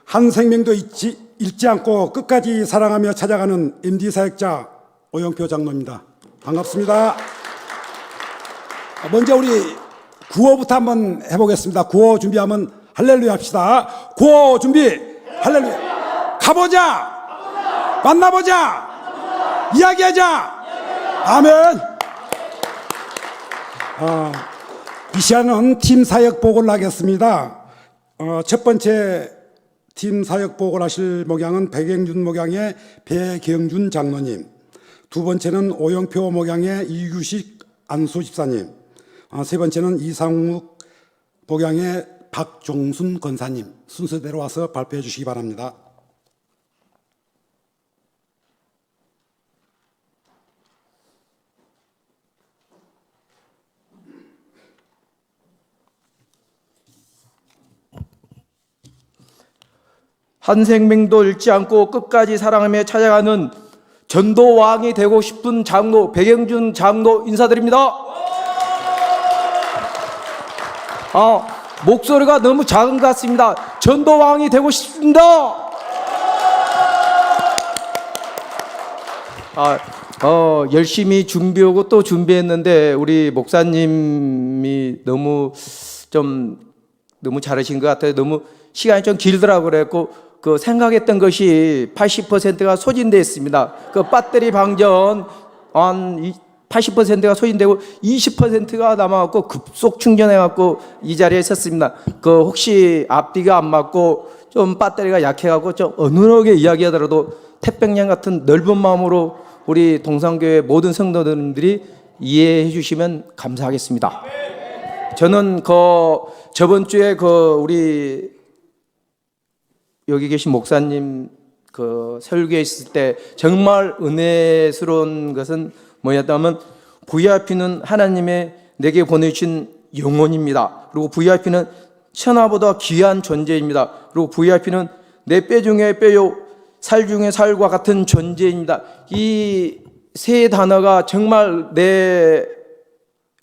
한 생명도 잃지 않고 끝까지 사랑하며 찾아가는 MD 사역자 오영표 장로입니다. 반갑습니다. 먼저 우리 구호부터 한번 해보겠습니다. 구호 준비하면 할렐루야 합시다. 구호 준비, 할렐루야. 가보자, 만나보자, 이야기하자. 아멘. 이 시간은 팀 사역 보고를 하겠습니다. 첫 번째 팀 사역 보고를 하실 목양은 백영준 목양의 배경준 장로님, 두 번째는 오영표 목양의 이규식 안수 집사님, 세 번째는 이상욱 목양의 박종순 권사님, 순서대로 와서 발표해 주시기 바랍니다. 한 생명도 잃지 않고 끝까지 사랑하며 찾아가는 전도왕이 되고 싶은 장로 백영준 장로 인사드립니다. 목소리가 너무 작은 것 같습니다. 전도왕이 되고 싶습니다. 열심히 준비하고 또 준비했는데 우리 목사님이 너무 잘하신 것 같아요. 너무 시간이 좀 길더라고 그랬고 생각했던 것이 80%가 소진되어 있습니다. 배터리 방전 한 80%가 소진되고 20%가 남아갖고 급속 충전해갖고 이 자리에 섰습니다. 혹시 앞뒤가 안 맞고 좀 배터리가 약해갖고 좀 어눌하게 이야기하더라도 태평양 같은 넓은 마음으로 우리 동산교회 모든 성도들이 이해해 주시면 감사하겠습니다. 저는 저번 주에 우리 여기 계신 목사님 설교에 있을 때 정말 은혜스러운 것은 뭐였다면 VIP는 하나님의 내게 보내주신 영혼입니다. 그리고 VIP는 천하보다 귀한 존재입니다. 그리고 VIP는 내 뼈 중에 뼈요 살 중에 살과 같은 존재입니다. 이 세 단어가 정말 내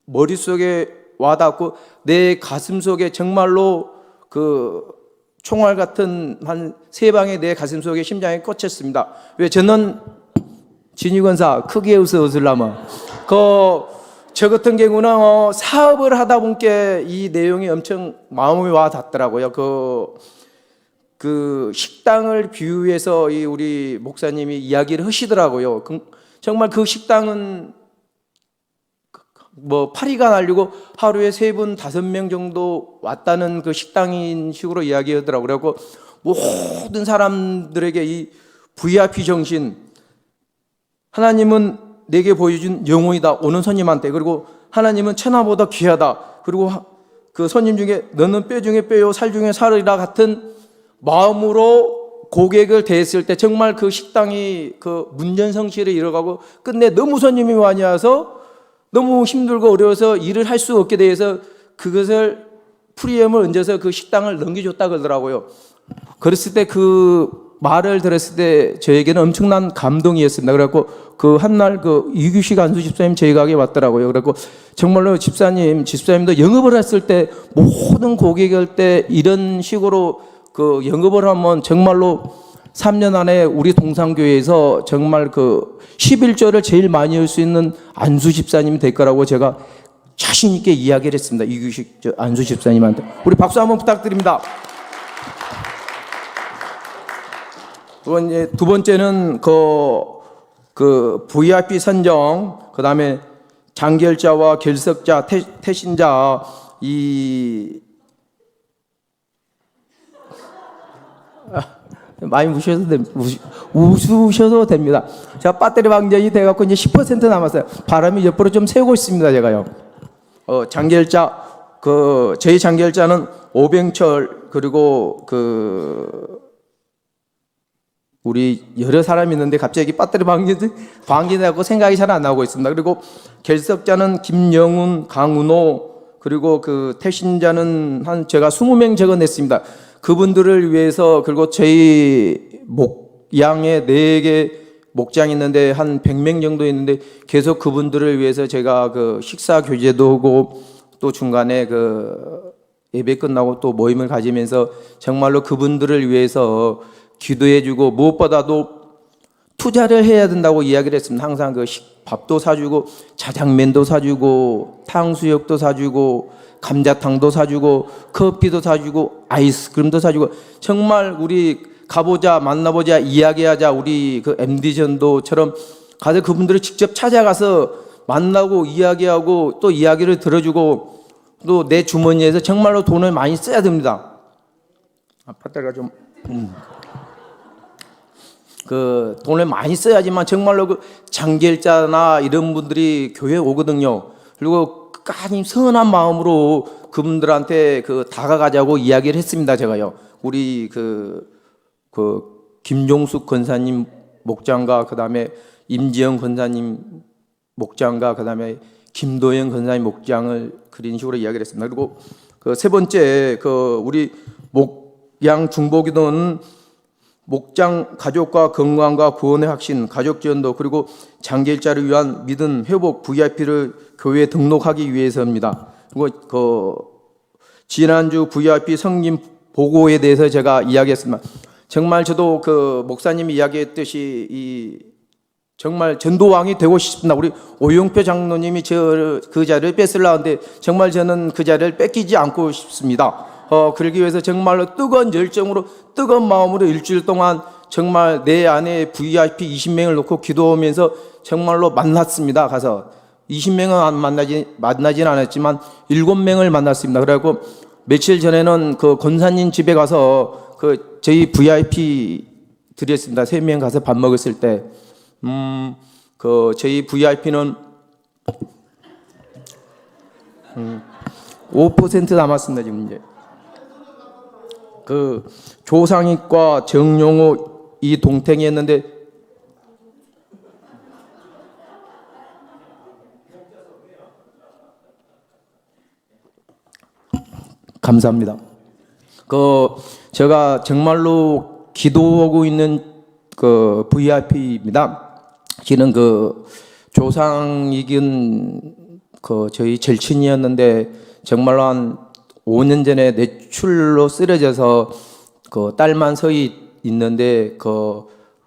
머릿속에 와닿고 내 가슴 속에 정말로 총알 같은 한 세 방에 내 가슴 속에 심장에 꽂혔습니다. 왜 저는 진위권사 크게 웃으려면 저 같은 경우는 사업을 하다 보니까 이 내용이 엄청 마음에 와 닿더라고요. 식당을 비유해서 우리 목사님이 이야기를 하시더라고요. 정말 식당은 파리가 날리고 하루에 3분, 5명 정도 왔다는 식당인 식으로 이야기하더라고요. 그래갖고 모든 사람들에게 이 VIP 정신, 하나님은 내게 보여준 영혼이다. 오는 손님한테. 그리고 하나님은 천하보다 귀하다. 그리고 손님 중에 너는 뼈 중에 뼈요 살 중에 살이라 같은 마음으로 고객을 대했을 때 정말 식당이 문전성시를 이뤄가고 끝내 너무 손님이 많이 와서 너무 힘들고 어려워서 일을 할 수 없게 돼서 그것을 프리엠을 얹어서 식당을 넘겨줬다 그러더라고요. 그랬을 때 말을 들었을 때 저에게는 엄청난 감동이었습니다. 그래갖고 한날 이규식 안수 집사님 저희 가게에 왔더라고요. 그래갖고 정말로 집사님도 영업을 했을 때 모든 고객일 때 이런 식으로 영업을 하면 정말로 3년 안에 우리 동산교회에서 정말 11조를 제일 많이 할 수 있는 안수 집사님이 될 거라고 제가 자신 있게 이야기를 했습니다. 이규식 안수 집사님한테. 우리 박수 한번 부탁드립니다. 두 번째는 VIP 선정, 그 다음에 장결자와 결석자, 태신자, 많이 웃으셔도 됩니다. 제가 배터리 방전이 돼갖고 이제 10% 남았어요. 바람이 옆으로 좀 새고 있습니다, 제가요. 장결자, 저희 장결자는 오병철, 그리고 우리 여러 사람이 있는데 갑자기 배터리 방전돼갖고 생각이 잘 안 나오고 있습니다. 그리고 결석자는 김영훈, 강은호, 그리고 태신자는 제가 20명 적어냈습니다. 그분들을 위해서, 그리고 저희 목양에 4개 목장이 있는데 한 100명 정도 있는데 계속 그분들을 위해서 제가 식사 교제도 하고 또 중간에 예배 끝나고 또 모임을 가지면서 정말로 그분들을 위해서 기도해주고 무엇보다도 투자를 해야 된다고 이야기를 했습니다. 항상 밥도 사주고 자장면도 사주고 탕수육도 사주고 감자탕도 사주고 커피도 사주고 아이스크림도 사주고 정말 우리 가보자 만나보자 이야기하자 우리 그 MD전도처럼 가서 그분들을 직접 찾아가서 만나고 이야기하고 또 이야기를 들어주고 또 내 주머니에서 정말로 돈을 많이 써야 됩니다. 아파트가 좀 그 돈을 많이 써야지만 정말로 그 장결자나 이런 분들이 교회에 오거든요. 그리고 끝까지 선한 마음으로 그분들한테 다가가자고 이야기를 했습니다. 제가요. 우리 김종숙 권사님 목장과 그다음에 임지영 권사님 목장과 그다음에 김도영 권사님 목장을 그런 식으로 이야기를 했습니다. 그리고 세 번째 우리 목양 중보기도는 목장 가족과 건강과 구원의 확신, 가족 지원도 그리고 장애인자를 위한 믿음 회복 VIP를 교회에 등록하기 위해서입니다. 그리고 지난주 VIP 성김 보고에 대해서 제가 이야기했습니다. 정말 저도 목사님이 이야기했듯이 정말 전도왕이 되고 싶습니다. 우리 오용표 장로님이 그 자리를 뺏으려는데 정말 저는 그 자리를 뺏기지 않고 싶습니다. 그러기 위해서 정말로 뜨거운 열정으로 뜨거운 마음으로 일주일 동안 정말 내 안에 VIP 20명을 놓고 기도하면서 정말로 만났습니다. 가서 20명은 만나진 않았지만 7명을 만났습니다. 그래갖고 며칠 전에는 권사님 집에 가서 저희 VIP 드렸습니다. 3명 가서 밥 먹었을 때 저희 VIP는 5% 남았습니다. 지금 이제 조상익과 정용호 이 동탱이었는데 감사합니다. 제가 정말로 기도하고 있는 VIP입니다. 저는 조상익은 저희 절친이었는데 정말로 한 5년 전에 뇌출로 쓰러져서 딸만 서 있는데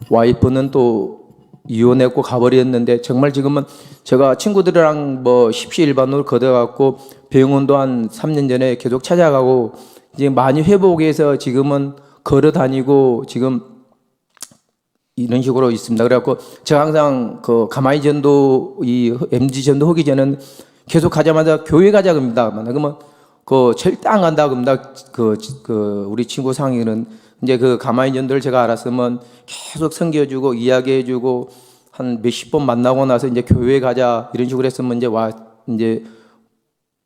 와이프는 또 이혼했고 가버렸는데 정말 지금은 제가 친구들이랑 십시일반으로 걷어갖고 병원도 한 3년 전에 계속 찾아가고 이제 많이 회복해서 지금은 걸어 다니고 지금 이런 식으로 있습니다. 그래갖고 제가 항상 가마이 전도 이 MG 전도 하기 전에는 계속 가자마자 교회 가자 그럽니다. 그러면 절대 안 간다 그럽니다. 우리 친구 상의는 이제 가마이 전도를 제가 알았으면 계속 섬겨주고 이야기해주고 한 몇십 번 만나고 나서 이제 교회 가자 이런 식으로 했으면 이제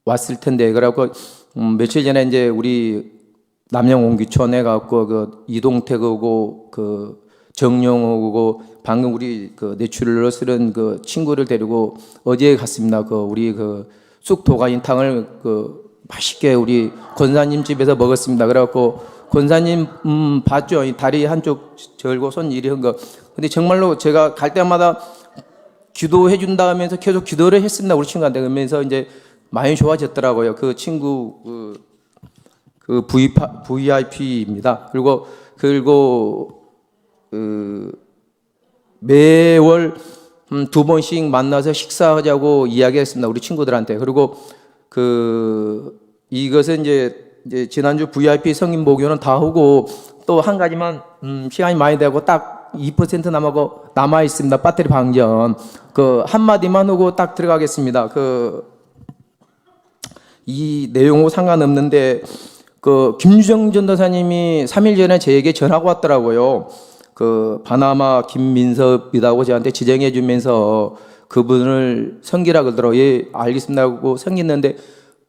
왔을 텐데 그래갖고 며칠 전에 이제 우리 남양 옹기촌에 가고 이동택 오고 정용 오고 방금 우리 뇌출로 쓰는 친구를 데리고 어제 갔습니다. 우리 쑥 도가니탕을 맛있게 우리 권사님 집에서 먹었습니다. 그래갖고 권사님 봤죠? 다리 한쪽 절고 손 이리 한 거. 근데 정말로 제가 갈 때마다 기도해 준다 하면서 계속 기도를 했습니다. 우리 친구한테. 그러면서 이제 많이 좋아졌더라고요. 그 친구 VIP입니다. 그리고 매월 2번씩 만나서 식사하자고 이야기했습니다. 우리 친구들한테. 그리고 이것은 이제 지난주 VIP 성인 모교는 다 하고 또 한 가지만 시간이 많이 되고 딱 2% 남아 있습니다. 배터리 방전. 한마디만 하고 딱 들어가겠습니다. 이 내용하고 상관없는데 김유정 전도사님이 3일 전에 저에게 전화가 왔더라고요. 바나마 김민섭이라고 저한테 지정해 주면서 그분을 섬기라 그러더라고요. 예, 알겠습니다 하고 섬겼는데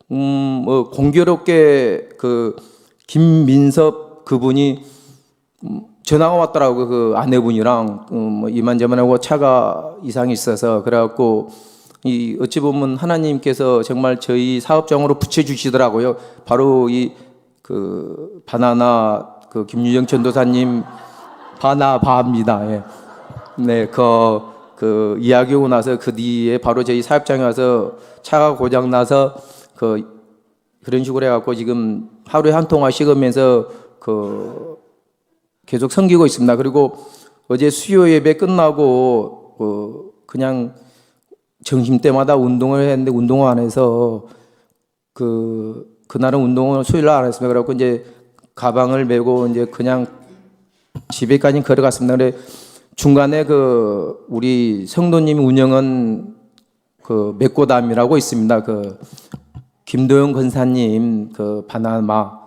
공교롭게 김민섭 그분이 전화가 왔더라고요. 아내분이랑 이만저만하고 차가 이상이 있어서 그래갖고 어찌 보면 하나님께서 정말 저희 사업장으로 붙여주시더라고요. 바로 바나나 김유정 전도사님 바나바입니다. 예. 네, 이야기 오고 나서 뒤에 바로 저희 사업장에 와서 차가 고장 나서 그런 식으로 해갖고 지금 하루에 한 통화 씩으면서 계속 섬기고 있습니다. 그리고 어제 수요 예배 끝나고 그냥 점심때마다 운동을 했는데 운동화 안에서 그날은 운동을 수요일 날 안 했습니다. 그래갖고 이제 가방을 메고 이제 그냥 집에까지 걸어갔습니다. 근데 중간에 우리 성도님이 운영한 맥고담이라고 있습니다. 김도영 권사님 바나바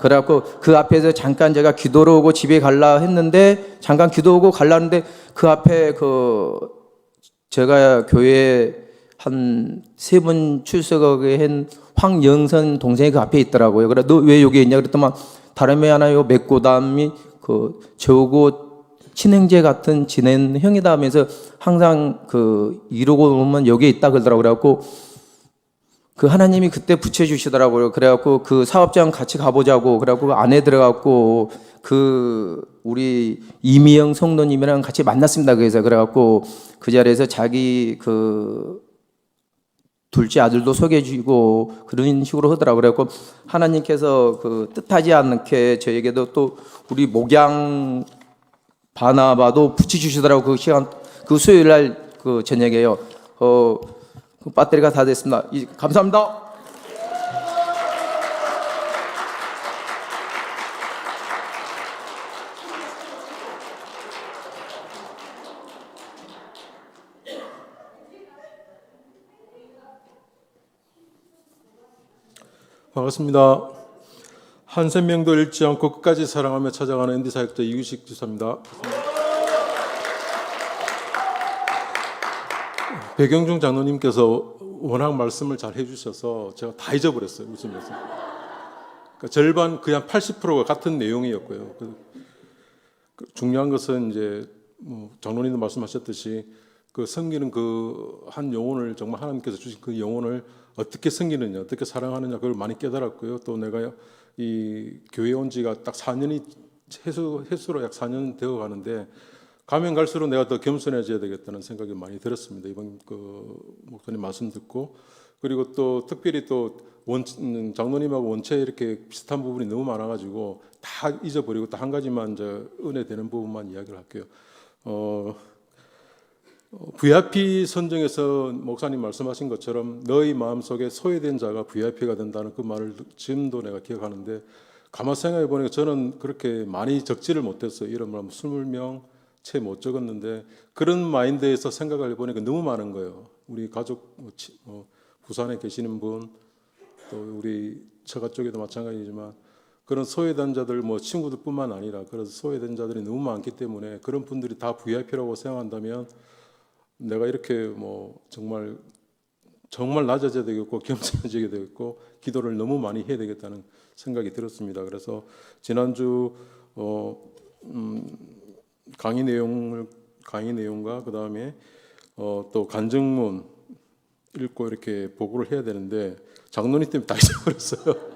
그래갖고 그 앞에서 잠깐 제가 기도로 오고 집에 갈라 했는데 잠깐 기도 오고 갈라 했는데 그 앞에 제가 교회 한 3번 출석하게 한 황영선 동생이 그 앞에 있더라고요. 그래 너 왜 여기 있냐 그랬더만 다름이 아니라 맥고담이 저하고 친형제 같은 지낸 형이다 하면서 항상 이러고 오면 여기에 있다 그러더라고요. 그래갖고 하나님이 그때 붙여주시더라고요. 그래갖고 사업장 같이 가보자고. 그래갖고 안에 들어갔고 우리 이미영 성도님이랑 같이 만났습니다. 그래갖고 그 자리에서 자기 둘째 아들도 소개해주고 그런 식으로 하더라고요. 그래갖고 하나님께서 뜻하지 않게 저에게도 또 우리 목양 바나바도 붙여주시더라고. 그 시간 수요일 날 저녁에요. 배터리가 다 됐습니다. 감사합니다. 반갑습니다. 한 생명도 잃지 않고 끝까지 사랑하며 찾아가는 MD 사역자 이규식 지사입니다. 백영중 장로님께서 워낙 말씀을 잘 해주셔서 제가 다 잊어버렸어요. 웃으면서. 그러니까 절반 거의 한 80%가 같은 내용이었고요. 중요한 것은 이제 장로님도 말씀하셨듯이 섬기는 한 영혼을 정말 하나님께서 주신 그 영혼을 어떻게 섬기느냐, 어떻게 사랑하느냐 그걸 많이 깨달았고요. 또 내가 이 교회 온 지가 딱 4년이 횟수로 약 4년 되어 가는데 가면 갈수록 내가 더 겸손해져야 되겠다는 생각이 많이 들었습니다. 이번 목사님 말씀 듣고 그리고 또 특별히 또 장로님하고 원체 이렇게 비슷한 부분이 너무 많아가지고 다 잊어버리고 또 한 가지만 이제 은혜 되는 부분만 이야기를 할게요. VIP 선정에서 목사님 말씀하신 것처럼 너희 마음속에 소외된 자가 VIP가 된다는 그 말을 지금도 내가 기억하는데 가만 생각해 보니까 저는 그렇게 많이 적지를 못했어요. 이런 말 20명 채 못 적었는데 그런 마인드에서 생각을 해보니까 너무 많은 거예요. 우리 가족 부산에 계시는 분 또 우리 처가 쪽에도 마찬가지지만 그런 소외된 자들 친구들뿐만 아니라 그래서 소외된 자들이 너무 많기 때문에 그런 분들이 다 VIP라고 생각한다면 내가 이렇게 정말 낮아져야 되겠고 겸손해지게 되겠고 기도를 너무 많이 해야 되겠다는 생각이 들었습니다. 그래서 지난주 강의 내용과 그 다음에 또 간증문 읽고 이렇게 보고를 해야 되는데 장로님 때문에 다 잊어버렸어요.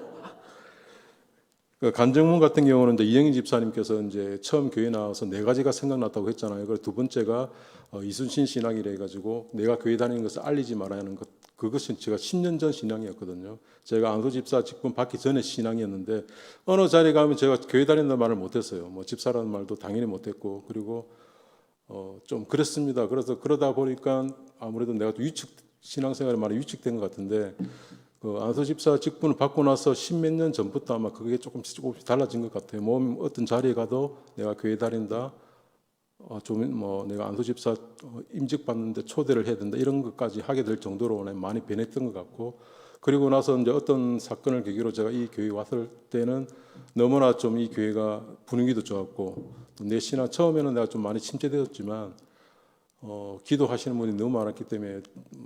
간증문 같은 경우는 이제 이영희 집사님께서 이제 처음 교회 나와서 4가지가 생각났다고 했잖아요. 그리고 두 번째가 이순신 신앙이라 해가지고 내가 교회 다니는 것을 알리지 말아야 하는 것. 그것은 제가 10년 전 신앙이었거든요. 제가 안수 집사 직분 받기 전에 신앙이었는데 어느 자리에 가면 제가 교회 다닌다는 말을 못했어요. 집사라는 말도 당연히 못했고 그리고 좀 그랬습니다. 그래서 그러다 보니까 아무래도 내가 또 신앙생활에 많이 위축된 것 같은데 안수 집사 직분을 받고 나서 10몇 년 전부터 아마 그게 조금씩 달라진 것 같아요. 어떤 자리에 가도 내가 교회 다닌다. 내가 안수 집사 임직 받는데 초대를 해야 된다 이런 것까지 하게 될 정도로 많이 변했던 것 같고 그리고 나서 이제 어떤 사건을 계기로 제가 이 교회 왔을 때는 너무나 좀 이 교회가 분위기도 좋았고 또 내 신앙 처음에는 내가 좀 많이 침체되었지만 기도하시는 분이 너무 많았기 때문에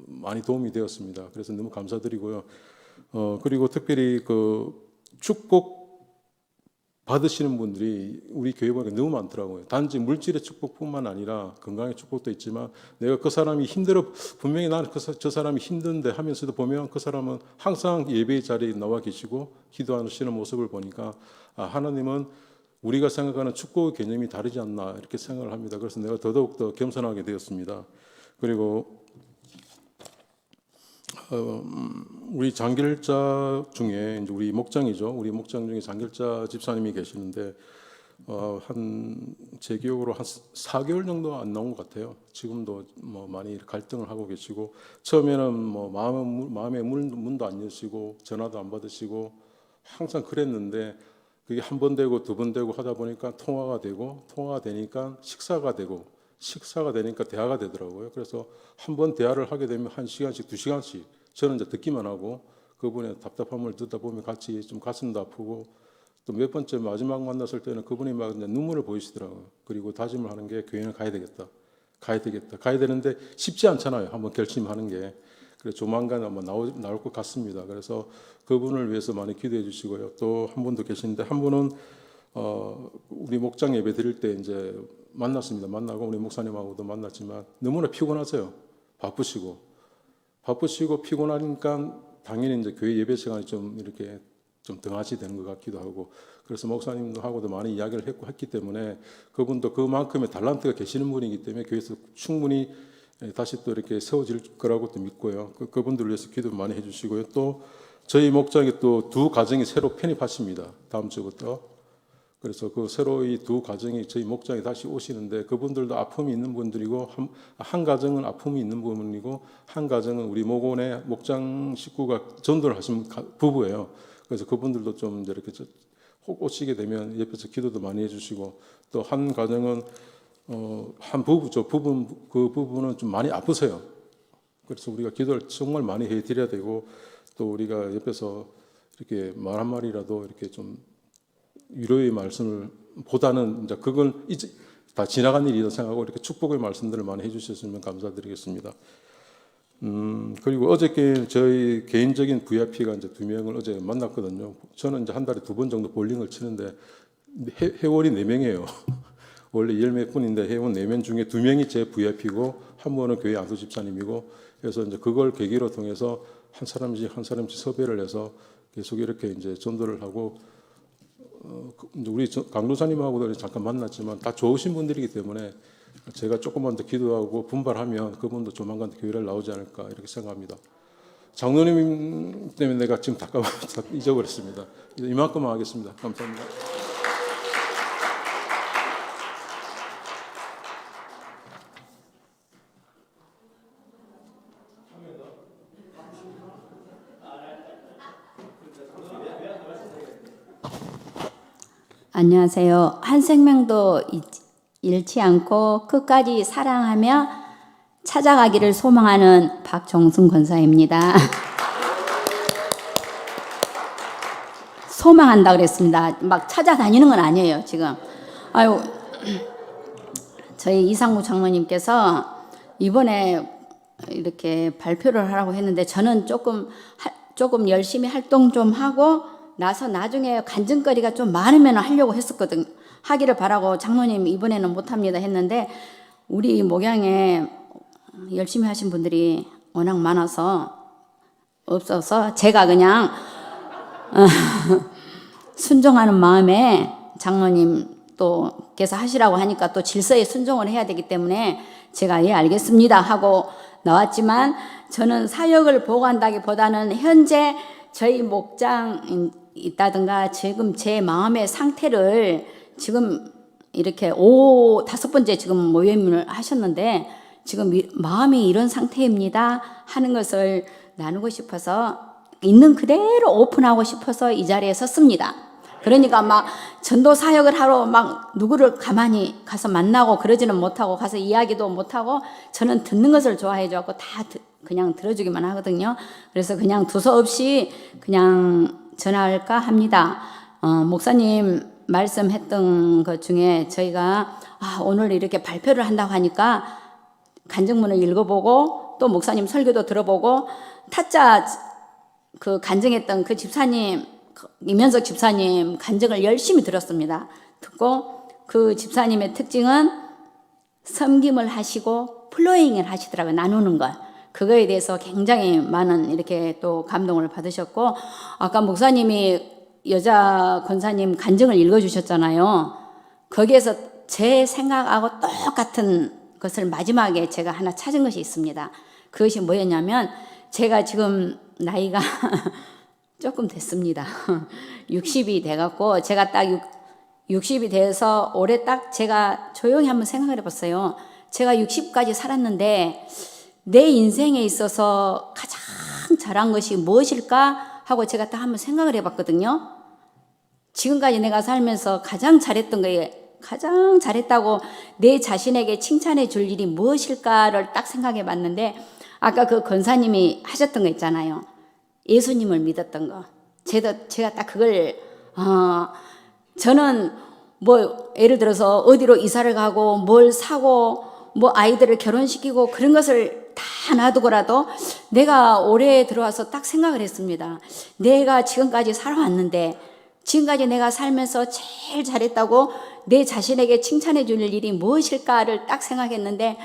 많이 도움이 되었습니다. 그래서 너무 감사드리고요. 그리고 특별히 축복 받으시는 분들이 우리 교회 보니까 너무 많더라고요. 단지 물질의 축복뿐만 아니라 건강의 축복도 있지만 내가 그 사람이 분명히 나는 저 사람이 힘든데 하면서도 보면 그 사람은 항상 예배의 자리에 나와 계시고 기도하시는 모습을 보니까 하나님은 우리가 생각하는 축복의 개념이 다르지 않나 이렇게 생각을 합니다. 그래서 내가 더더욱 더 겸손하게 되었습니다. 그리고 우리 장길자 중에 이제 우리 목장이죠. 우리 목장 중에 장길자 집사님이 계시는데 한 제 기억으로 한 4개월 정도 안 나온 것 같아요. 지금도 뭐 많이 갈등을 하고 계시고 처음에는 뭐 마음의 문도 안 여시고 전화도 안 받으시고 항상 그랬는데 그게 한 번 되고 두 번 되고 하다 보니까 통화가 되니까 식사가 되고 식사가 되니까 대화가 되더라고요. 그래서 한 번 대화를 하게 되면 1시간씩 2시간씩 저는 이제 듣기만 하고 그분의 답답함을 듣다 보면 같이 좀 가슴도 아프고 또 몇 번째 마지막 만났을 때는 그분이 막 이제 눈물을 보이시더라고요. 그리고 다짐을 하는 게 교회는 가야 되겠다. 가야 되는데 쉽지 않잖아요. 한번 결심하는 게. 그래서 조만간 아마 나올 것 같습니다. 그래서 그분을 위해서 많이 기도해 주시고요. 또 한 분도 계신데 한 분은 우리 목장 예배 드릴 때 이제 만났습니다. 만나고 우리 목사님하고도 만났지만 너무나 피곤하세요. 바쁘시고 피곤하니까 당연히 이제 교회 예배 시간이 좀 이렇게 좀 등하시 되는 것 같기도 하고 그래서 목사님하고도 많이 이야기를 했기 때문에 그분도 그만큼의 달란트가 계시는 분이기 때문에 교회에서 충분히 다시 또 이렇게 세워질 거라고 또 믿고요. 그분들을 위해서 기도 많이 해주시고요. 또 저희 목장에 또 두 가정이 새로 편입하십니다. 다음 주부터. 그래서 그 새로 이 두 가정이 저희 목장에 다시 오시는데 그분들도 아픔이 있는 분들이고 한 가정은 아픔이 있는 분이고 한 가정은 우리 목원의 목장 식구가 전도를 하신 부부예요. 그래서 그분들도 좀 이렇게 혹 오시게 되면 옆에서 기도도 많이 해주시고 또 한 가정은 한 부부죠. 그 부부는 좀 많이 아프세요. 그래서 우리가 기도를 정말 많이 해드려야 되고 또 우리가 옆에서 이렇게 말 한마디라도 이렇게 좀 위로의 말씀을 보다는 이제 그건 이제 다 지나간 일이다 생각하고 이렇게 축복의 말씀들을 많이 해주셨으면 감사드리겠습니다. 그리고 어저께 저희 개인적인 VIP가 이제 2명을 어제 만났거든요. 저는 이제 한 달에 2번 정도 볼링을 치는데 회원이 4명이에요. 원래 10몇 분인데 회원 4명 중에 2명이 제 VIP고 한 분은 교회 안수 집사님이고 그래서 이제 그걸 계기로 통해서 한 사람씩 섭외를 해서 계속 이렇게 이제 전도를 하고 우리 강도사님하고도 잠깐 만났지만 다 좋으신 분들이기 때문에 제가 조금만 더 기도하고 분발하면 그분도 조만간 교회를 나오지 않을까 이렇게 생각합니다. 장로님 때문에 내가 지금 잠깐 잊어버렸습니다. 이만큼만 하겠습니다. 감사합니다. 안녕하세요. 한 생명도 잃지 않고 끝까지 사랑하며 찾아가기를 소망하는 박정순 권사입니다. 소망한다 그랬습니다. 막 찾아다니는 건 아니에요, 지금. 아유, 저희 이상무 장로님께서 이번에 이렇게 발표를 하라고 했는데 저는 조금 열심히 활동 좀 하고 나서 나중에 간증거리가 좀 많으면 하려고 했었거든. 하기를 바라고 장로님 이번에는 못합니다 했는데 우리 목양에 열심히 하신 분들이 워낙 많아서 없어서 제가 그냥 순종하는 마음에 장로님 또께서 하시라고 하니까 또 질서에 순종을 해야 되기 때문에 제가 예 알겠습니다 하고 나왔지만 저는 사역을 보고한다기보다는 현재 저희 목장 있다든가 지금 제 마음의 상태를 지금 이렇게 5번째 지금 모임을 하셨는데 지금 마음이 이런 상태입니다 하는 것을 나누고 싶어서 있는 그대로 오픈하고 싶어서 이 자리에 섰습니다. 그러니까 막 전도 사역을 하러 막 누구를 가만히 가서 만나고 그러지는 못하고 가서 이야기도 못하고 저는 듣는 것을 좋아해 줘갖고 다 그냥 들어주기만 하거든요. 그래서 그냥 두서없이 그냥 전화할까 합니다. 목사님 말씀했던 것 중에 저희가 오늘 이렇게 발표를 한다고 하니까 간증문을 읽어보고 또 목사님 설교도 들어보고 타짜 그 간증했던 그 집사님 이면석 집사님 간증을 열심히 들었습니다. 듣고 그 집사님의 특징은 섬김을 하시고 플로잉을 하시더라고요. 나누는 걸. 그거에 대해서 굉장히 많은 이렇게 또 감동을 받으셨고 아까 목사님이 여자 권사님 간증을 읽어주셨잖아요. 거기에서 제 생각하고 똑같은 것을 마지막에 제가 하나 찾은 것이 있습니다. 그것이 뭐였냐면 제가 지금 나이가 조금 됐습니다. 60이 돼갖고 제가 딱 60이 돼서 올해 딱 제가 조용히 한번 생각을 해봤어요. 제가 60까지 살았는데 내 인생에 있어서 가장 잘한 것이 무엇일까 하고 제가 딱 한번 생각을 해봤거든요. 지금까지 내가 살면서 가장 잘했던 거에 가장 잘했다고 내 자신에게 칭찬해 줄 일이 무엇일까를 딱 생각해 봤는데 아까 그 권사님이 하셨던 거 있잖아요. 예수님을 믿었던 거. 제가 딱 그걸 저는 뭐 예를 들어서 어디로 이사를 가고 뭘 사고 뭐 아이들을 결혼시키고 그런 것을 다 놔두고라도 내가 올해 들어와서 딱 생각을 했습니다. 내가 지금까지 살아왔는데 지금까지 내가 살면서 제일 잘했다고 내 자신에게 칭찬해 줄 일이 무엇일까를 딱 생각했는데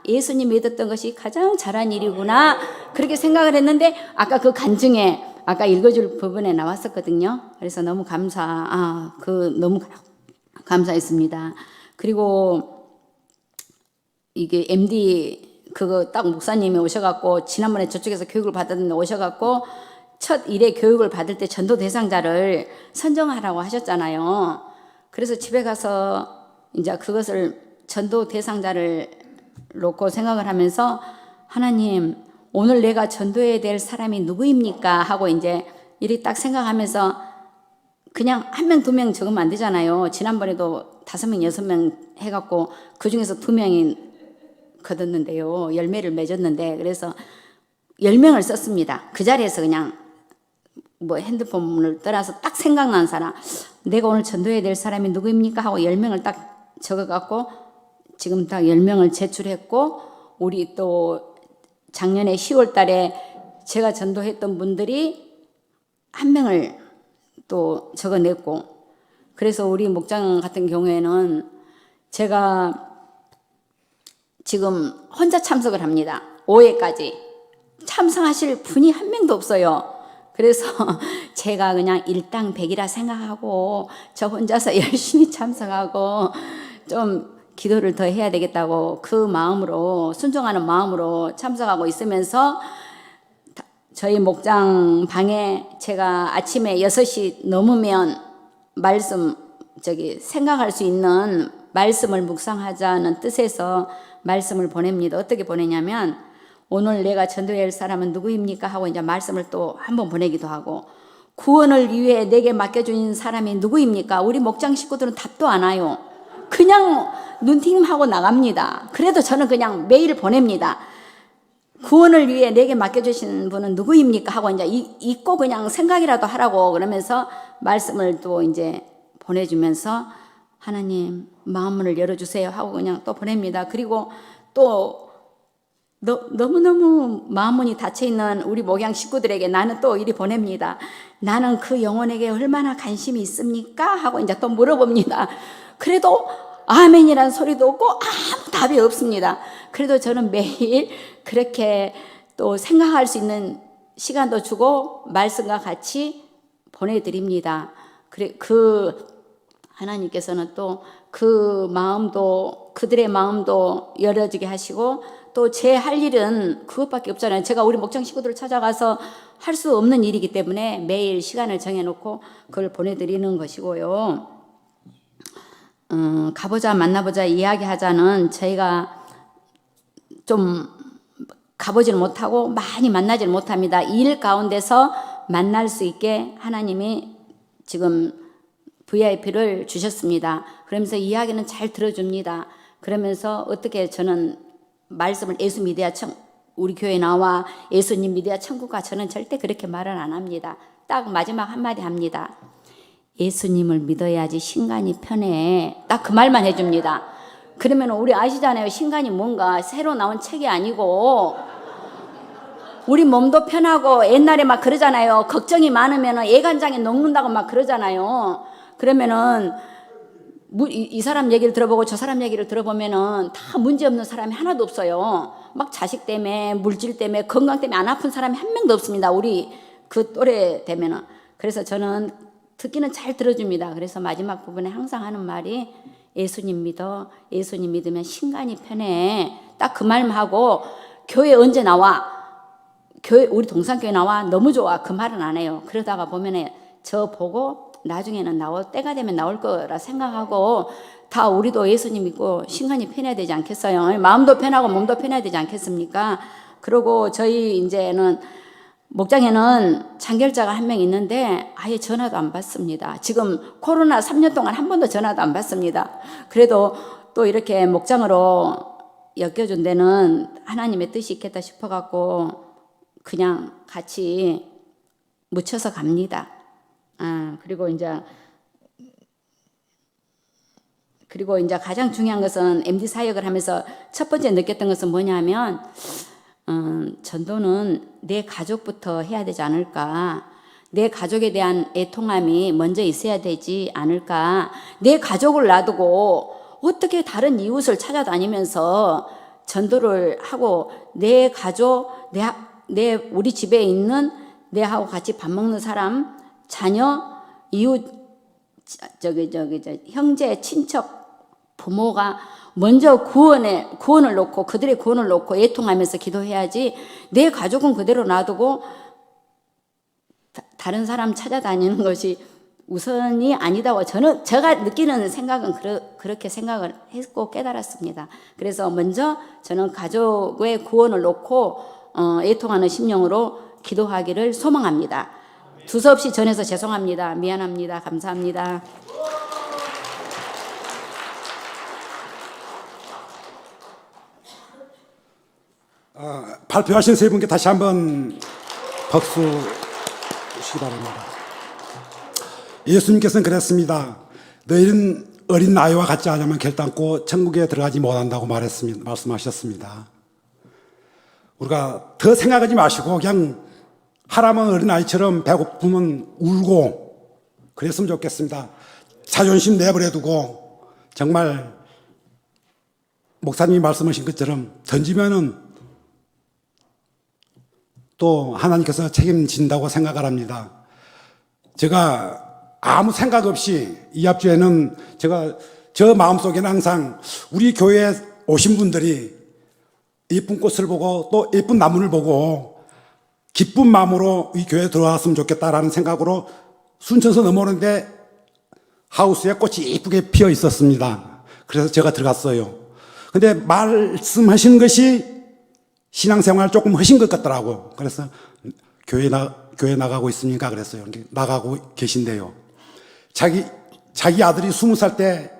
예수님 믿었던 것이 가장 잘한 일이구나 그렇게 생각을 했는데 아까 그 간증에 아까 읽어줄 부분에 나왔었거든요. 그래서 너무 너무 감사했습니다. 그리고 이게 MD 그거 딱 목사님이 오셔갖고 지난번에 저쪽에서 교육을 받았는데 오셔갖고 첫 일에 교육을 받을 때 전도 대상자를 선정하라고 하셨잖아요. 그래서 집에 가서 이제 그것을 전도 대상자를 놓고 생각을 하면서 하나님 오늘 내가 전도해야 될 사람이 누구입니까? 하고 이제 이리 딱 생각하면서 그냥 한 명, 두 명 적으면 안 되잖아요. 지난번에도 5명, 6명 해갖고 그 중에서 2명이 거뒀는데요. 열매를 맺었는데 그래서 10명을 썼습니다. 그 자리에서 그냥 뭐 핸드폰을 떠나서 딱 생각난 사람 내가 오늘 전도해야 될 사람이 누구입니까? 하고 10명을 딱 적어갖고 지금 딱 10명을 제출했고 우리 또 작년에 10월 달에 제가 전도했던 분들이 1명을 또 적어냈고 그래서 우리 목장 같은 경우에는 제가 지금 혼자 참석을 합니다. 5회까지 참석하실 분이 1명도 없어요. 그래서 제가 그냥 일당백이라 생각하고 저 혼자서 열심히 참석하고 좀 기도를 더 해야 되겠다고 그 마음으로 순종하는 마음으로 참석하고 있으면서 저희 목장 방에 제가 아침에 6시 넘으면 생각할 수 있는 말씀을 묵상하자는 뜻에서 말씀을 보냅니다. 어떻게 보내냐면 오늘 내가 전도해야 할 사람은 누구입니까? 하고 이제 말씀을 또 한 번 보내기도 하고 구원을 위해 내게 맡겨준 사람이 누구입니까? 우리 목장 식구들은 답도 안 와요. 그냥 눈팅하고 나갑니다. 그래도 저는 그냥 메일을 보냅니다. 구원을 위해 내게 맡겨주신 분은 누구입니까? 하고 이제 잊고 그냥 생각이라도 하라고 그러면서 말씀을 또 이제 보내주면서 하나님 마음문을 열어주세요 하고 그냥 또 보냅니다. 그리고 또 너무너무 마음문이 닫혀있는 우리 목양 식구들에게 나는 또 이리 보냅니다. 나는 그 영혼에게 얼마나 관심이 있습니까? 하고 이제 또 물어봅니다. 그래도 아멘이라는 소리도 없고 아무 답이 없습니다. 그래도 저는 매일 그렇게 또 생각할 수 있는 시간도 주고 말씀과 같이 보내드립니다. 그 하나님께서는 또 그 마음도 그들의 마음도 열어지게 하시고 또 제 할 일은 그것밖에 없잖아요. 제가 우리 목장 식구들을 찾아가서 할 수 없는 일이기 때문에 매일 시간을 정해놓고 그걸 보내드리는 것이고요. 가보자 만나보자 이야기하자는 저희가 좀 가보지는 못하고 많이 만나지는 못합니다. 일 가운데서 만날 수 있게 하나님이 지금 VIP를 주셨습니다. 그러면서 이야기는 잘 들어줍니다. 그러면서 어떻게 저는 말씀을 예수 믿어야 우리 교회 나와 예수님 믿어야 천국가 저는 절대 그렇게 말을 안 합니다. 딱 마지막 한마디 합니다. 예수님을 믿어야지 신간이 편해. 딱 그 말만 해줍니다. 그러면 우리 아시잖아요. 신간이 뭔가 새로 나온 책이 아니고 우리 몸도 편하고 옛날에 막 그러잖아요. 걱정이 많으면 예간장에 녹는다고 막 그러잖아요. 그러면은 이 사람 얘기를 들어보고 저 사람 얘기를 들어보면은 다 문제 없는 사람이 하나도 없어요. 막 자식 때문에 물질 때문에 건강 때문에 안 아픈 사람이 한 명도 없습니다. 우리 그 또래 되면은. 그래서 저는 듣기는 잘 들어줍니다. 그래서 마지막 부분에 항상 하는 말이 예수님 믿어. 예수님 믿으면 신간이 편해. 딱 그 말만 하고 교회 언제 나와? 교회 우리 동산교회 나와 너무 좋아 그 말은 안 해요. 그러다가 보면은 저 보고 나중에는 나올 때가 되면 나올 거라 생각하고 다 우리도 예수님 믿고 신간이 편해야 되지 않겠어요? 마음도 편하고 몸도 편해야 되지 않겠습니까? 그리고 저희 이제는 목장에는 장결자가 한 명 있는데 아예 전화도 안 받습니다. 지금 코로나 3년 동안 한 번도 전화도 안 받습니다. 그래도 또 이렇게 목장으로 엮여준 데는 하나님의 뜻이 있겠다 싶어갖고 그냥 같이 묻혀서 갑니다. 그리고 이제 가장 중요한 것은 MD 사역을 하면서 첫 번째 느꼈던 것은 뭐냐면 전도는 내 가족부터 해야 되지 않을까. 내 가족에 대한 애통함이 먼저 있어야 되지 않을까. 내 가족을 놔두고 어떻게 다른 이웃을 찾아다니면서 전도를 하고 내 가족, 우리 집에 있는 내하고 같이 밥 먹는 사람, 자녀, 이웃, 형제, 친척, 부모가 먼저 구원을 놓고 그들의 구원을 놓고 애통하면서 기도해야지 내 가족은 그대로 놔두고 다른 사람 찾아다니는 것이 우선이 아니다고 제가 느끼는 생각은 그렇게 생각을 했고 깨달았습니다. 그래서 먼저 저는 가족의 구원을 놓고 애통하는 심령으로 기도하기를 소망합니다. 두서없이 전해서 죄송합니다. 미안합니다. 감사합니다. 발표하신 세 분께 다시 한번 박수 주시기 바랍니다. 예수님께서는 그랬습니다. 너희는 어린 아이와 같지 않으면 결단코 천국에 들어가지 못한다고 말씀하셨습니다. 우리가 더 생각하지 마시고 그냥 하라면 어린 아이처럼 배고프면 울고 그랬으면 좋겠습니다. 자존심 내버려 두고 정말 목사님이 말씀하신 것처럼 던지면은 또 하나님께서 책임진다고 생각을 합니다. 제가 아무 생각 없이 이 앞주에는 저 마음속에는 항상 우리 교회에 오신 분들이 예쁜 꽃을 보고 또 예쁜 나무를 보고 기쁜 마음으로 이 교회에 들어왔으면 좋겠다라는 생각으로 순천서 넘어오는데 하우스에 꽃이 예쁘게 피어 있었습니다. 그래서 제가 들어갔어요. 근데 말씀하신 것이 신앙생활 조금 하신 것 같더라고. 그래서 교회 나가고 있습니까? 그랬어요. 나가고 계신데요. 자기 아들이 20살 때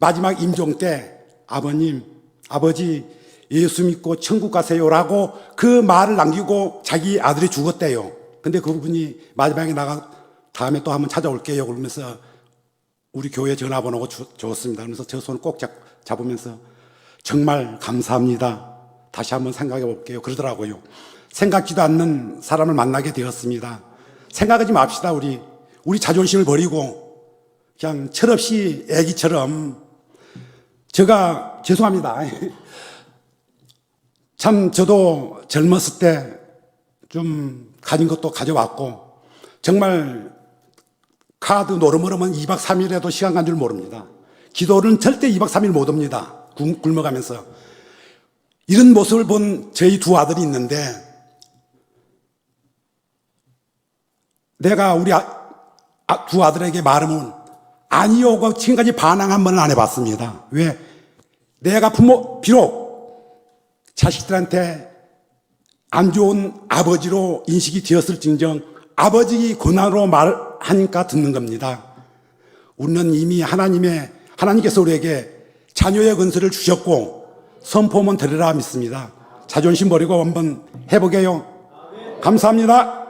마지막 임종 때 아버지 예수 믿고 천국 가세요라고 그 말을 남기고 자기 아들이 죽었대요. 근데 그분이 마지막에 다음에 또 한번 찾아올게요. 그러면서 우리 교회 전화번호가 줬습니다. 그러면서 저 손을 꼭 잡으면서 정말 감사합니다. 다시 한번 생각해 볼게요. 그러더라고요. 생각지도 않는 사람을 만나게 되었습니다. 생각하지 맙시다. 우리 자존심을 버리고 그냥 철없이 애기처럼 제가 죄송합니다. 참 저도 젊었을 때 좀 가진 것도 가져왔고 정말 카드 노름으로면 2박 3일에도 시간 간 줄 모릅니다. 기도는 절대 2박 3일 못 옵니다. 굶어가면서. 이런 모습을 본 저희 두 아들이 있는데 내가 우리 두 아들에게 말하면 아니요고 지금까지 반항 한 번은 안 해봤습니다. 왜? 내가 비록 자식들한테 안 좋은 아버지로 인식이 되었을진정 아버지 권한으로 말하니까 듣는 겁니다. 우리는 이미 하나님께서 우리에게 자녀의 건설을 주셨고 선포문 드리라 믿습니다. 자존심 버리고 한번 해보게요. 감사합니다.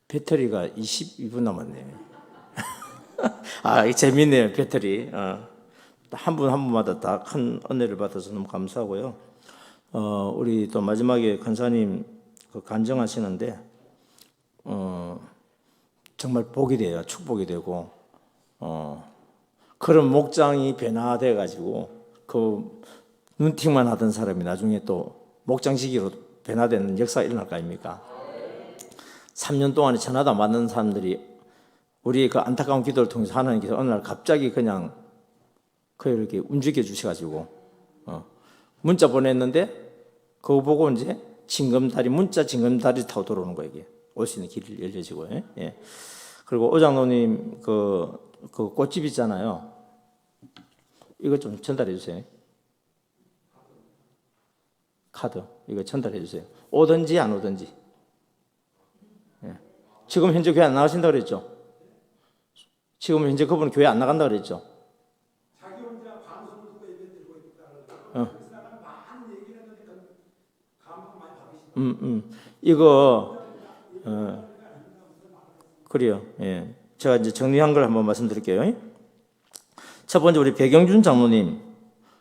배터리가 22분 남았네요. 재밌네요, 배터리. 한 분 한 분마다 다 큰 은혜를 받아서 너무 감사하고요. 우리 또 마지막에 권사님 간증하시는데, 정말 복이 돼요. 축복이 되고, 그런 목장이 변화돼가지고, 그 눈팅만 하던 사람이 나중에 또 목장시기로 변화되는 역사가 일어날 거 아닙니까? 3년 동안에 전화도 안 받는 사람들이 우리의 그 안타까운 기도를 통해서 하나님께서 어느 날 갑자기 그냥 그걸 이렇게 움직여 주셔가지고 문자 보냈는데 그거 보고 이제 문자 징검다리 타고 들어오는 거예요. 이게 올 수 있는 길이 열려지고. 예. 그리고 오 장로님 그 꽃집 있잖아요. 이거 좀 전달해 주세요. 카드 이거 전달해 주세요. 오든지 안 오든지. 예. 지금 현재 교회 안 나가신다 그랬죠? 지금 현재 그분 교회 안 나간다 그랬죠? 자기 혼자 방송을 듣고 예배 드리고 있다. 이거 그래요. 예. 제가 이제 정리한 걸 한번 말씀드릴게요. 첫 번째 우리 백영준 장로님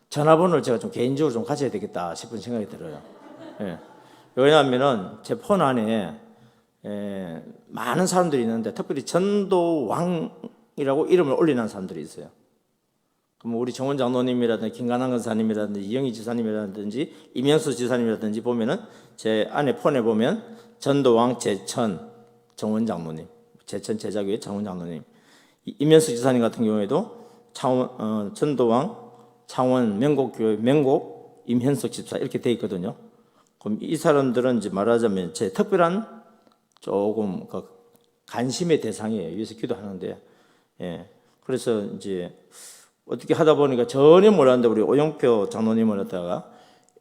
전화번호를 제가 좀 개인적으로 좀 가져야 되겠다 싶은 생각이 들어요. 예. 왜냐하면은 제 폰 안에 많은 사람들이 있는데 특별히 전도왕이라고 이름을 올리는 사람들이 있어요. 그럼 우리 정원 장로님이라든지 김관환 권사님이라든지 이영희 지사님이라든지 이명수 지사님이라든지 보면은 제 안에 폰에 보면 전도왕 제천 정원 장로님, 제천 제자교회 정원 장로님, 이명수 지사님 같은 경우에도 전도왕 창원 명곡교회 명곡 임현석 집사 이렇게 돼 있거든요. 그럼 이 사람들은 이제 말하자면 제 특별한 조금 그 관심의 대상이에요. 여기서 기도하는데, 예. 그래서 이제 어떻게 하다 보니까 전혀 몰랐는데 우리 오영표 장로님을 갖다가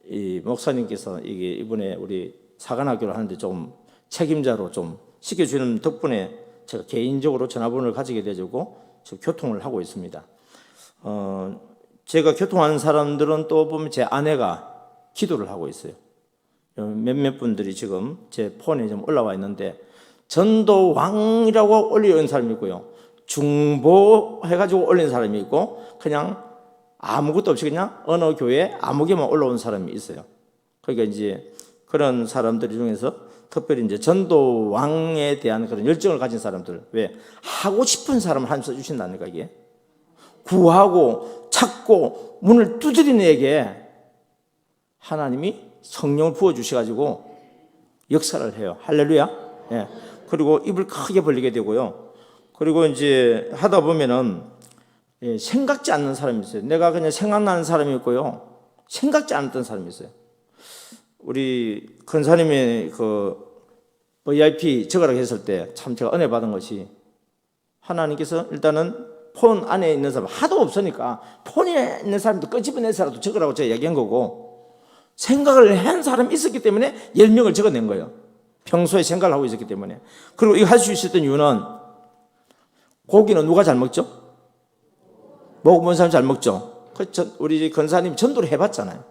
이 목사님께서 이게 이번에 우리 사관학교를 하는데 좀 책임자로 좀 시켜주는 덕분에 제가 개인적으로 전화번호를 가지게 되고 지금 교통을 하고 있습니다. 제가 교통하는 사람들은 또 보면 제 아내가 기도를 하고 있어요. 몇몇 분들이 지금 제 폰에 좀 올라와 있는데 전도왕이라고 올려온 사람이 있고요. 중보 해가지고 올린 사람이 있고 그냥 아무것도 없이 그냥 어느 교회에 아무개만 올라온 사람이 있어요. 그러니까 이제 그런 사람들 중에서 특별히 이제 전도왕에 대한 그런 열정을 가진 사람들, 왜 하고 싶은 사람을 하나님 써주신다니까 이게 구하고 찾고 문을 두드리는 에게 하나님이 성령을 부어주셔가지고 역사를 해요. 할렐루야. 예. 그리고 입을 크게 벌리게 되고요. 그리고 이제 하다 보면은 생각지 않는 사람이 있어요. 내가 그냥 생각나는 사람이 있고요. 생각지 않았던 사람이 있어요. 우리 권사님이 그 VIP 적으라고 했을 때 참 제가 은혜 받은 것이 하나님께서 일단은 폰 안에 있는 사람 하도 없으니까 폰에 있는 사람도 끄집어내서라도 적으라고 제가 얘기한 거고 생각을 한 사람이 있었기 때문에 10명을 적어낸 거예요. 평소에 생각을 하고 있었기 때문에. 그리고 이거 할 수 있었던 이유는 고기는 누가 잘 먹죠? 먹어본 사람이 잘 먹죠? 우리 권사님 전도를 해봤잖아요.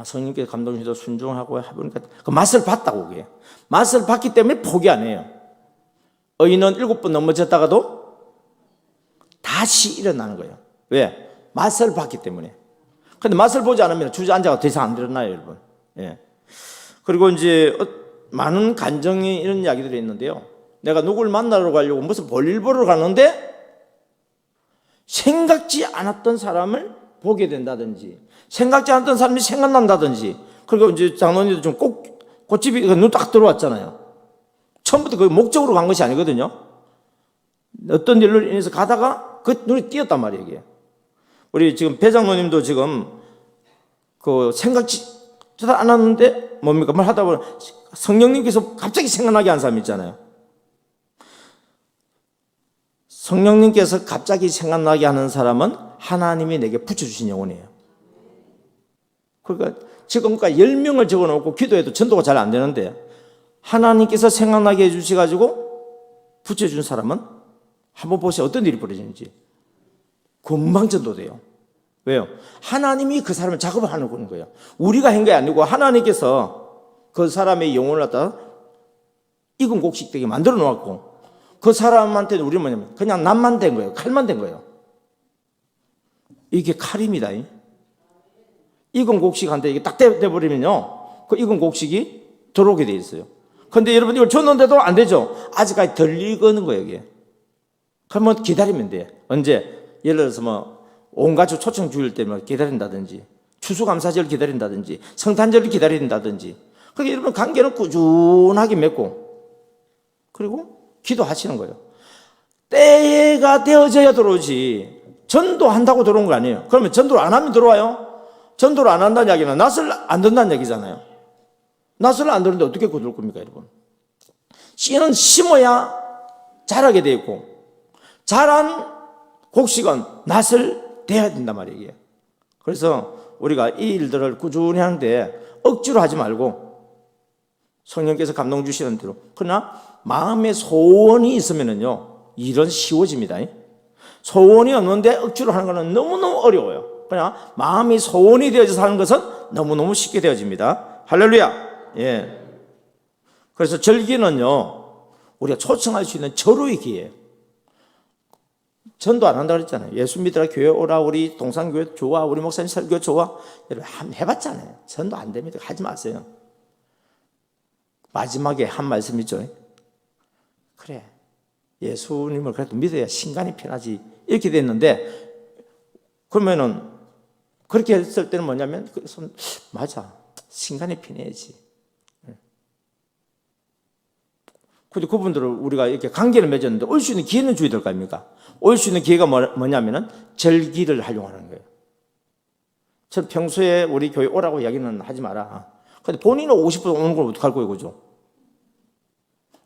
성령께서 감동 주셔서 순종하고 해보니까 그 맛을 봤다고 그게. 맛을 봤기 때문에 포기 안 해요. 의인은 7번 넘어졌다가도 다시 일어나는 거예요. 왜? 맛을 봤기 때문에. 근데 맛을 보지 않으면 주저앉아가 더 이상 안 일어나요, 여러분. 예. 그리고 이제 많은 간정이 이런 이야기들이 있는데요. 내가 누굴 만나러 가려고 무슨 볼일 보러 가는데 생각지 않았던 사람을 보게 된다든지 생각지 않았던 사람이 생각난다든지 그리고 이제 장로님도 좀 꽃집이 눈 딱 들어왔잖아요. 처음부터 그 목적으로 간 것이 아니거든요. 어떤 일로 인해서 가다가 그 눈이 띄었단 말이에요, 이게. 우리 지금 배 장로님도 지금 그 생각지 않았는데 뭡니까? 말 하다 보면 성령님께서 갑자기 생각나게 한 사람 있잖아요. 성령님께서 갑자기 생각나게 하는 사람은 하나님이 내게 붙여주신 영혼이에요. 그러니까 지금까지 10명을 적어놓고 기도해도 전도가 잘 안 되는데 하나님께서 생각나게 해주셔가지고 붙여준 사람은 한번 보세요. 어떤 일이 벌어지는지. 금방 전도돼요. 왜요? 하나님이 그 사람을 작업을 하는 거예요. 우리가 한 게 아니고 하나님께서 그 사람의 영혼을 갖다 익은 곡식 되게 만들어 놓았고 그 사람한테는 우리 뭐냐면 그냥 낫만 된 거예요. 칼만 된 거예요. 이게 칼입니다. 익은 곡식한테 이게 딱 돼버리면요. 그 익은 곡식이 들어오게 돼 있어요. 근데 여러분 이걸 줬는데도 안 되죠. 아직까지 덜 익은 거예요, 이게. 그러면 기다리면 돼. 언제? 예를 들어서 뭐 온가족 초청 주일 때면 기다린다든지 추수감사절 기다린다든지 성탄절을 기다린다든지 그러니까 여러분 관계는 꾸준하게 맺고 그리고 기도하시는 거예요. 때가 되어져야 들어오지 전도한다고 들어온 거 아니에요. 그러면 전도를 안 하면 들어와요? 전도를 안 한다는 이야기는 낫을 안 듣는다는 얘기잖아요. 낫을 안 듣는데 어떻게 거둘 겁니까, 여러분? 씨는 심어야 자라게 되어 있고, 자란 곡식은 낫을 대야 된단 말이에요. 그래서 우리가 이 일들을 꾸준히 하는데 억지로 하지 말고 성령께서 감동 주시는 대로, 그러나 마음의 소원이 있으면은요 일은 쉬워집니다. 소원이 없는데 억지로 하는 것은 너무너무 어려워요. 그냥 마음이 소원이 되어져서 하는 것은 너무너무 쉽게 되어집니다. 할렐루야. 예. 그래서 절기는요 우리가 초청할 수 있는 절호의 기회예요. 전도 안 한다 그랬잖아요. 예수 믿으라 교회 오라, 우리 동산교회 좋아, 우리 목사님 설교 좋아. 여러분 한번 해봤잖아요. 전도 안 됩니다. 하지 마세요. 마지막에 한 말씀 있죠. 그래, 예수님을 그래도 믿어야 신간이 편하지. 이렇게 됐는데, 그러면은 그렇게 했을 때는 뭐냐면, 맞아, 신간이 편해야지. 근데 그분들을 우리가 이렇게 관계를 맺었는데 올 수 있는 기회는 줘야 될 거 아닙니까? 올 수 있는 기회가 뭐냐면은 절기를 활용하는 거예요. 전 평소에 우리 교회 오라고 이야기는 하지 마라. 근데 본인은 50% 오는 걸 어떡할 거예요, 그죠?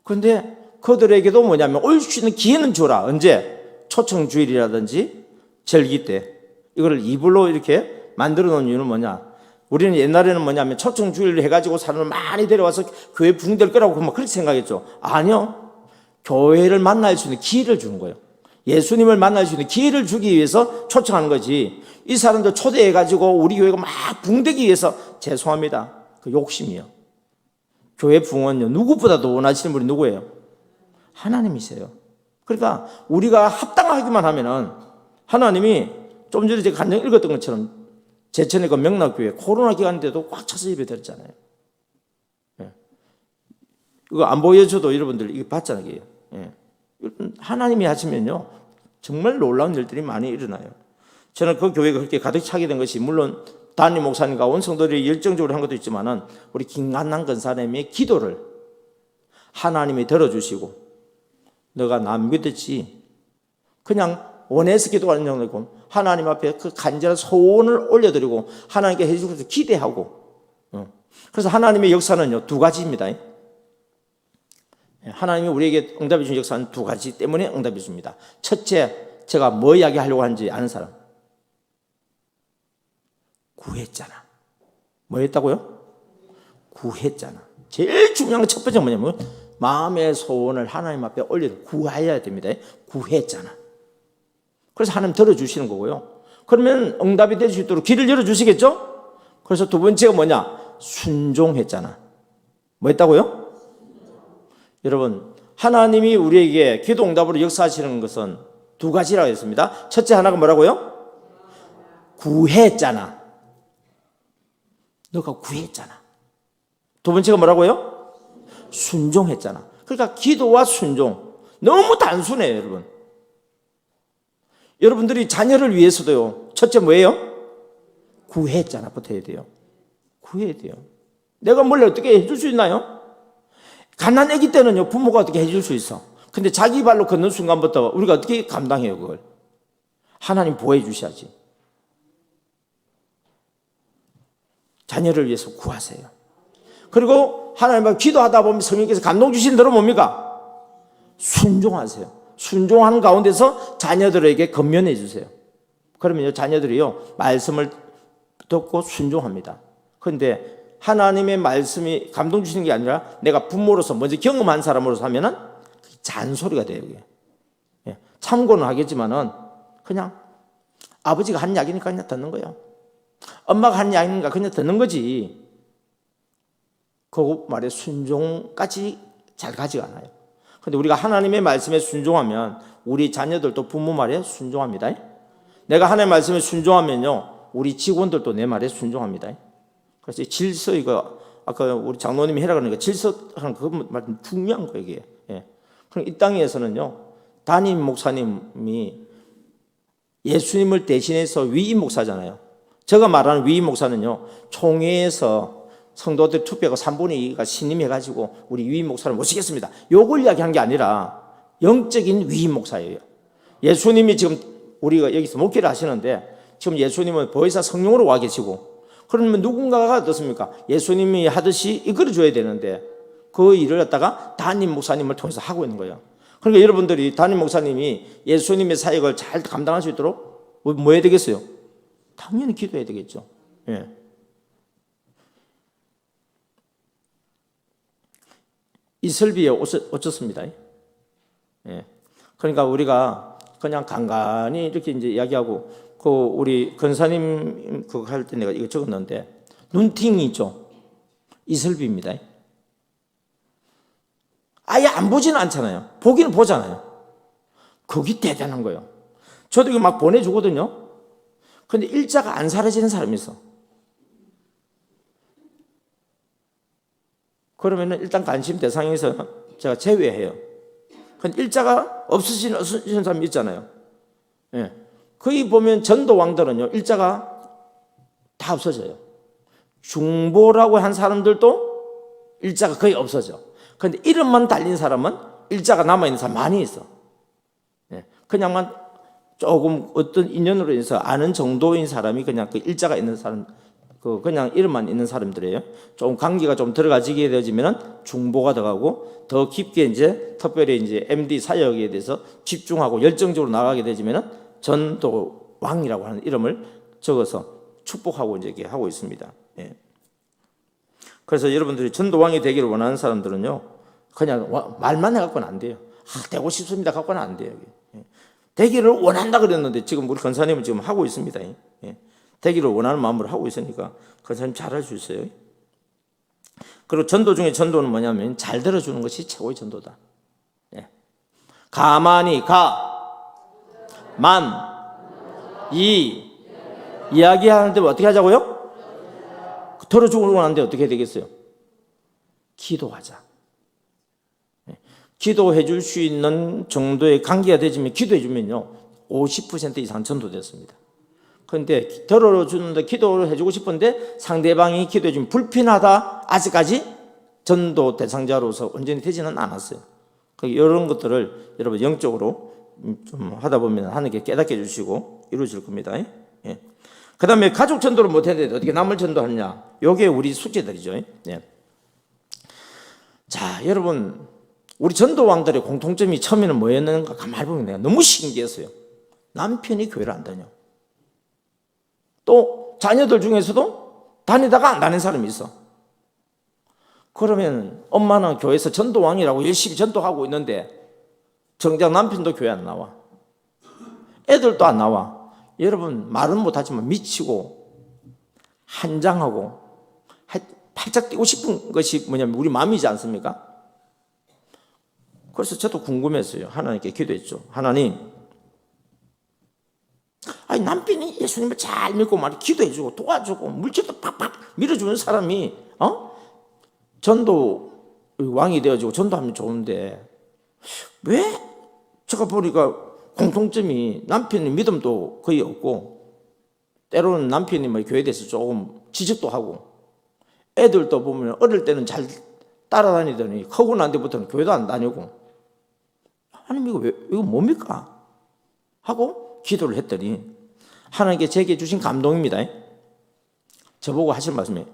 근데 그들에게도 뭐냐면 올 수 있는 기회는 줘라. 언제? 초청주일이라든지 절기 때. 이거를 이불로 이렇게 만들어 놓은 이유는 뭐냐? 우리는 옛날에는 뭐냐면 초청주일을 해가지고 사람을 많이 데려와서 교회 붕댈 거라고 그렇게 생각했죠. 아니요. 교회를 만날 수 있는 기회를 주는 거예요. 예수님을 만날 수 있는 기회를 주기 위해서 초청하는 거지. 이 사람들 초대해가지고 우리 교회가 막 붕대기 위해서, 죄송합니다, 그 욕심이요. 교회 부흥은요 누구보다도 원하시는 분이 누구예요? 하나님이세요. 그러니까 우리가 합당하기만 하면은 하나님이, 좀 전에 제가 간증 읽었던 것처럼 제천의 그 명락교회 코로나 기간 때도 꽉 차서 예배드렸잖아요. 예. 이거 안 보여줘도 여러분들 이거 봤잖아요. 예. 하나님이 하시면요 정말 놀라운 일들이 많이 일어나요. 저는 그 교회가 그렇게 가득 차게 된 것이, 물론 담임 목사님과 원성들이 열정적으로 한 것도 있지만은 우리 김간남 권사님의 기도를 하나님이 들어주시고, 너가 남 믿었지, 그냥 원해서 기도하는 정도고 하나님 앞에 그 간절한 소원을 올려드리고 하나님께 해주실 것을 기대하고, 그래서 하나님의 역사는요 두 가지입니다. 하나님이 우리에게 응답해 주신 역사는 두 가지 때문에 응답해 줍니다. 첫째, 제가 뭐 이야기하려고 하는지 아는 사람? 구했잖아. 뭐 했다고요? 구했잖아. 제일 중요한 건 첫 번째 뭐냐면 마음의 소원을 하나님 앞에 구해야 됩니다. 구했잖아. 그래서 하나님 들어주시는 거고요. 그러면 응답이 될 수 있도록 길을 열어주시겠죠? 그래서 두 번째가 뭐냐? 순종했잖아. 뭐 했다고요? 여러분, 하나님이 우리에게 기도 응답으로 역사하시는 것은 두 가지라고 했습니다. 첫째 하나가 뭐라고요? 구했잖아. 너가 구했잖아. 두 번째가 뭐라고요? 순종했잖아. 그러니까 기도와 순종 너무 단순해요, 여러분. 여러분들이 자녀를 위해서도요, 첫째 뭐예요? 구했잖아 부터 해야 돼요. 구해야 돼요. 내가 뭘 어떻게 해줄 수 있나요? 갓난 아기 때는요 부모가 어떻게 해줄 수 있어. 근데 자기 발로 걷는 순간부터 우리가 어떻게 감당해요? 그걸 하나님 보호해 주셔야지. 자녀를 위해서 구하세요. 그리고 하나님 앞에 기도하다 보면 성령께서 감동 주신 대로 뭡니까? 순종하세요. 순종하는 가운데서 자녀들에게 건면해 주세요. 그러면 자녀들이요 말씀을 듣고 순종합니다. 그런데 하나님의 말씀이 감동 주시는 게 아니라 내가 부모로서 먼저 경험한 사람으로서 하면은 잔소리가 돼요. 이게. 참고는 하겠지만은 그냥 아버지가 한 이야기니까 그냥 듣는 거예요. 엄마가 한 이야기니까 그냥 듣는 거지. 그 말에 순종까지 잘 가지가 않아요. 근데 우리가 하나님의 말씀에 순종하면 우리 자녀들도 부모 말에 순종합니다. 내가 하나님의 말씀에 순종하면요 우리 직원들도 내 말에 순종합니다. 그래서 질서, 이거 아까 우리 장로님이 해라 그러니까 질서하는 그 말 중요한 거예요, 이게. 예. 그럼 이 땅에서는요 담임 목사님이 예수님을 대신해서 위임 목사잖아요. 제가 말하는 위임 목사는요 총회에서 성도들 투표가 3분의 2가 신임해가지고 우리 위임 목사를 모시겠습니다. 요걸 이야기한 게 아니라 영적인 위임 목사예요. 예수님이 지금 우리가 여기서 목회를 하시는데 지금 예수님은 보혜사 성령으로 와 계시고 그러면 누군가가 어떻습니까? 예수님이 하듯이 이끌어 줘야 되는데 그 일을 갖다가 담임 목사님을 통해서 하고 있는 거예요. 그러니까 여러분들이 담임 목사님이 예수님의 사역을 잘 감당할 수 있도록 뭐 해야 되겠어요? 당연히 기도해야 되겠죠. 예. 이슬비에 어쩌습니다. 예. 그러니까 우리가 그냥 간간히 이렇게 이제 이야기하고 그 우리 권사님 그거 할 때 내가 이거 적었는데 눈팅이 있죠. 이슬비입니다. 아예 안 보지는 않잖아요. 보기는 보잖아요. 그게 대단한 거예요. 저도 이거 막 보내주거든요. 근데 일자가 안 사라지는 사람이 있어. 그러면은 일단 관심 대상에서 제가 제외해요. 근데 일자가 없어지는 사람이 있잖아요. 예. 거기 보면 전도 왕들은요, 일자가 다 없어져요. 중보라고 한 사람들도 일자가 거의 없어져. 근데 이름만 달린 사람은 일자가 남아있는 사람 많이 있어. 예. 그냥만 조금 어떤 인연으로 인해서 아는 정도인 사람이 그냥 그 일자가 있는 사람, 그냥 이름만 있는 사람들이에요. 좀 관계가 좀 들어가지게 되어지면은 중보가 들어가고 더 깊게 이제 특별히 이제 MD 사역에 대해서 집중하고 열정적으로 나가게 되지면은 전도 왕이라고 하는 이름을 적어서 축복하고 이제 이렇게 하고 있습니다. 예. 그래서 여러분들이 전도 왕이 되기를 원하는 사람들은요, 그냥 말만 해갖고는 안 돼요. 되고 싶습니다. 갖고는 안 돼요. 예. 되기를 원한다 그랬는데 지금 우리 권사님은 지금 하고 있습니다. 예. 되기를 원하는 마음으로 하고 있으니까 권사님 잘할 수 있어요. 그리고 전도 중에 전도는 뭐냐면 잘 들어주는 것이 최고의 전도다. 예. 가만히 이야기하는데 어떻게 하자고요? 들어주고 하는데 어떻게 되겠어요? 기도하자. 예. 기도해 줄 수 있는 정도의 관계가 되지면 기도해 주면요 50% 이상 전도됐습니다. 그런데 들어주는데 기도를 해주고 싶은데 상대방이 기도해 주면 불편하다. 아직까지 전도 대상자로서 온전히 되지는 않았어요. 이런 것들을 여러분 영적으로 좀 하다 보면 하나님께 깨닫게 해주시고 이루어질 겁니다. 예. 그 다음에 가족 전도를 못했는데 어떻게 남을 전도하느냐. 이게 우리 숙제들이죠. 예. 자, 여러분 우리 전도왕들의 공통점이 처음에는 뭐였는가 가만히 보면 내가 너무 신기했어요. 남편이 교회를 안 다녀. 또 자녀들 중에서도 다니다가 안 다니는 사람이 있어. 그러면 엄마는 교회에서 전도왕이라고 열심히 전도하고 있는데 정작 남편도 교회 안 나와. 애들도 안 나와. 여러분 말은 못하지만 미치고 한장하고 팔짝 뛰고 싶은 것이 뭐냐면 우리 마음이지 않습니까? 그래서 저도 궁금했어요. 하나님께 기도했죠. 하나님, 아니 남편이 예수님을 잘 믿고 말이 기도해주고 도와주고 물질도 팍팍 밀어주는 사람이 전도 왕이 되어지고 전도하면 좋은데 왜 제가 보니까 공통점이 남편의 믿음도 거의 없고 때로는 남편이 뭐 교회에 대해서 조금 지적도 하고 애들도 보면 어릴 때는 잘 따라다니더니 크고 난 뒤부터는 교회도 안 다니고 하나님 이거 뭡니까? 하고 기도를 했더니 하나님께 제게 주신 감동입니다. 저보고 하실 말씀이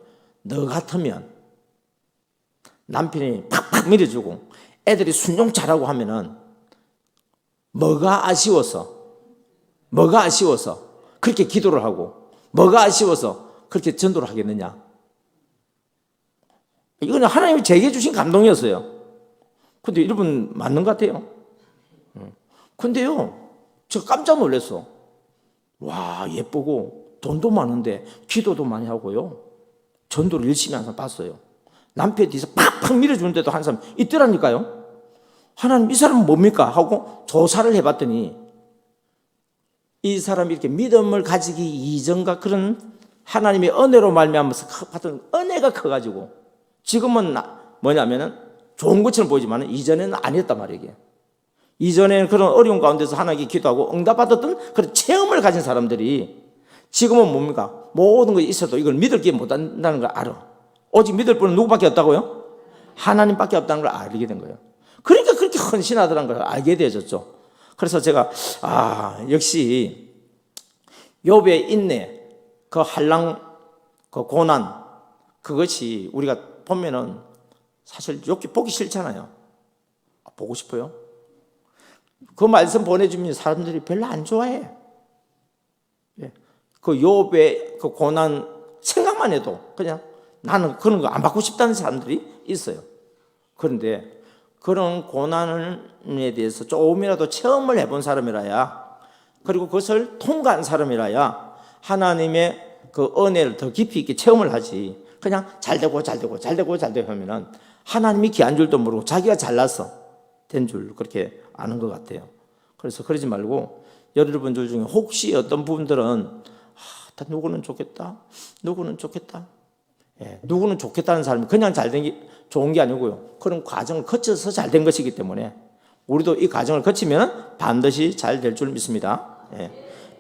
너 같으면 남편이 팍팍 밀어주고 애들이 순종 잘하고 하면은 뭐가 아쉬워서 그렇게 기도를 하고 뭐가 아쉬워서 그렇게 전도를 하겠느냐. 이거는 하나님이 제게 주신 감동이었어요. 근데 여러분 맞는 것 같아요. 근데요 제가 깜짝 놀랐어. 와, 예쁘고 돈도 많은데 기도도 많이 하고요 전도를 열심히 하는 사람 봤어요. 남편 뒤에서 팍팍 밀어주는데도 한 사람 있더라니까요. 하나님 이 사람은 뭡니까? 하고 조사를 해봤더니 이 사람이 이렇게 믿음을 가지기 이전과 그런 하나님의 은혜로 말미암아서 받은 은혜가 커가지고 지금은 뭐냐면은 좋은 것처럼 보이지만 이전에는 아니었단 말이에요. 이게. 이전에는 그런 어려운 가운데서 하나님께 기도하고 응답받았던 그런 체험을 가진 사람들이 지금은 뭡니까? 모든 것이 있어도 이걸 믿을 게 못한다는 걸 알아. 오직 믿을 분은 누구밖에 없다고요? 하나님밖에 없다는 걸 알게 된 거예요. 그러니까 그렇게 헌신하더라는 걸 알게 되어졌죠. 그래서 제가 역시 욥의 인내, 그 한랑, 그 고난, 그것이 우리가 보면은 사실 욥기 보기 싫잖아요. 보고 싶어요? 그 말씀 보내주면 사람들이 별로 안 좋아해. 그 욥의 그 고난 생각만 해도 그냥 나는 그런 거 안 받고 싶다는 사람들이 있어요. 그런데 그런 고난에 대해서 조금이라도 체험을 해본 사람이라야, 그리고 그것을 통과한 사람이라야 하나님의 그 은혜를 더 깊이 있게 체험을 하지. 그냥 잘 되고 하면은 하나님이 귀한 줄도 모르고 자기가 잘나서 된 줄 그렇게 아는 것 같아요. 그래서 그러지 말고 여러분들 중에 혹시 어떤 부분들은 누구는 좋겠다, 누구는 좋겠다, 누구는 좋겠다는 사람이 그냥 잘된 게 좋은 게 아니고요. 그런 과정을 거쳐서 잘된 것이기 때문에 우리도 이 과정을 거치면 반드시 잘 될 줄 믿습니다.